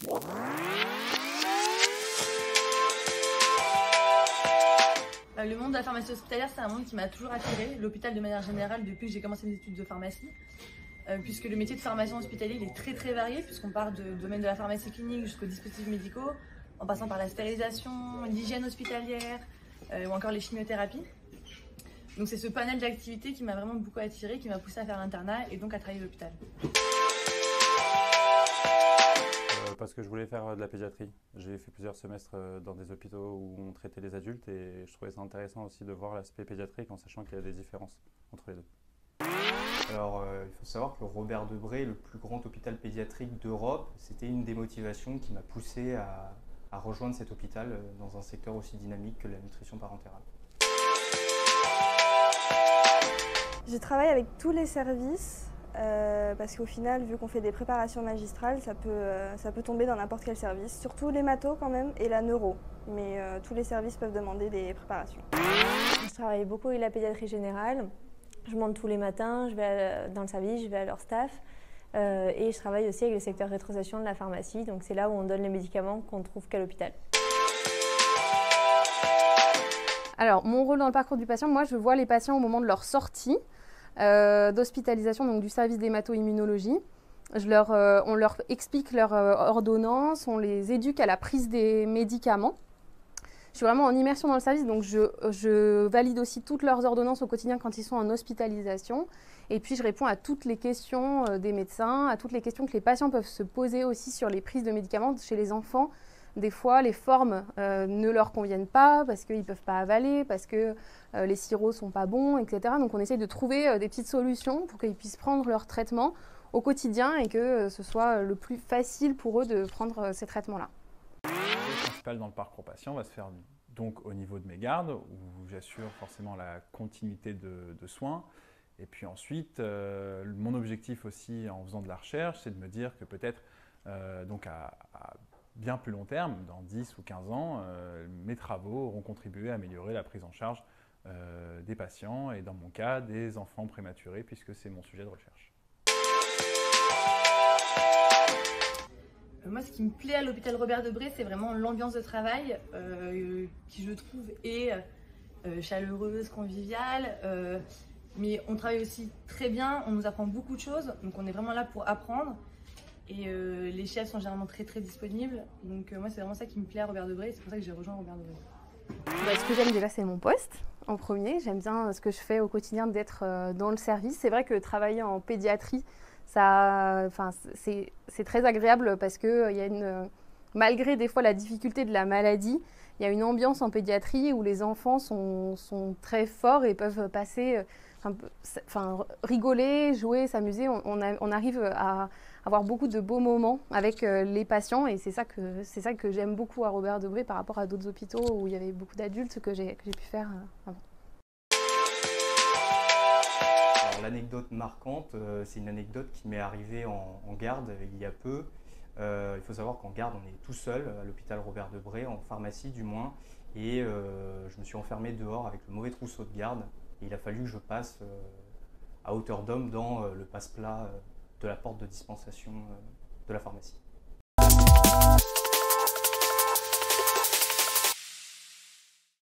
Le monde de la pharmacie hospitalière, c'est un monde qui m'a toujours attirée, l'hôpital de manière générale, depuis que j'ai commencé mes études de pharmacie. Puisque le métier de pharmacien hospitalier il est très varié, puisqu'on part du domaine de la pharmacie clinique jusqu'aux dispositifs médicaux, en passant par la stérilisation, l'hygiène hospitalière ou encore les chimiothérapies. Donc c'est ce panel d'activités qui m'a vraiment beaucoup attirée, qui m'a poussée à faire l'internat et donc à travailler à l'hôpital. Parce que je voulais faire de la pédiatrie. J'ai fait plusieurs semestres dans des hôpitaux où on traitait les adultes et je trouvais ça intéressant aussi de voir l'aspect pédiatrique en sachant qu'il y a des différences entre les deux. Alors, il faut savoir que Robert Debré, le plus grand hôpital pédiatrique d'Europe, c'était une des motivations qui m'a poussé à rejoindre cet hôpital dans un secteur aussi dynamique que la nutrition parentale. Je travaille avec tous les services parce qu'au final, vu qu'on fait des préparations magistrales, ça peut tomber dans n'importe quel service, surtout l'hémato quand même et la neuro. Mais tous les services peuvent demander des préparations. Je travaille beaucoup avec la pédiatrie générale. Je monte tous les matins, je vais dans le service, je vais à leur staff et je travaille aussi avec le secteur rétrocession de la pharmacie. Donc c'est là où on donne les médicaments qu'on ne trouve qu'à l'hôpital. Alors, mon rôle dans le parcours du patient, moi je vois les patients au moment de leur sortie d'hospitalisation, donc du service d'hémato-immunologie. On leur explique leur ordonnance, on les éduque à la prise des médicaments. Je suis vraiment en immersion dans le service, donc je valide aussi toutes leurs ordonnances au quotidien quand ils sont en hospitalisation. Et puis je réponds à toutes les questions des médecins, à toutes les questions que les patients peuvent se poser aussi sur les prises de médicaments chez les enfants. Des fois, les formes ne leur conviennent pas parce qu'ils ne peuvent pas avaler, parce que les sirops ne sont pas bons, etc. Donc on essaye de trouver des petites solutions pour qu'ils puissent prendre leur traitement au quotidien et que ce soit le plus facile pour eux de prendre ces traitements-là. Le principal dans le parcours patient va se faire donc au niveau de mes gardes, où j'assure forcément la continuité de soins. Et puis ensuite, mon objectif aussi en faisant de la recherche, c'est de me dire que peut-être donc à bien plus long terme, dans 10 ou 15 ans, mes travaux auront contribué à améliorer la prise en charge des patients et dans mon cas, des enfants prématurés, puisque c'est mon sujet de recherche. Moi, ce qui me plaît à l'hôpital Robert Debré, c'est vraiment l'ambiance de travail qui, je trouve, est chaleureuse, conviviale. Mais on travaille aussi très bien, on nous apprend beaucoup de choses, donc on est vraiment là pour apprendre. Et les chefs sont généralement très disponibles. Donc moi, c'est vraiment ça qui me plaît à Robert Debré, c'est pour ça que j'ai rejoint Robert Debré. Ce que j'aime déjà, c'est mon poste en premier. J'aime bien ce que je fais au quotidien d'être dans le service. C'est vrai que travailler en pédiatrie, c'est très agréable parce que malgré des fois la difficulté de la maladie, il y a une ambiance en pédiatrie où les enfants sont très forts et peuvent passer, rigoler, jouer, s'amuser. On arrive à avoir beaucoup de beaux moments avec les patients et c'est ça que j'aime beaucoup à Robert Debré par rapport à d'autres hôpitaux où il y avait beaucoup d'adultes que j'ai pu faire avant. L'anecdote marquante, c'est une anecdote qui m'est arrivée en garde il y a peu. Il faut savoir qu'en garde, on est tout seul à l'hôpital Robert Debré, en pharmacie du moins, et je me suis enfermé dehors avec le mauvais trousseau de garde. Et il a fallu que je passe à hauteur d'homme dans le passe-plat de la porte de dispensation de la pharmacie.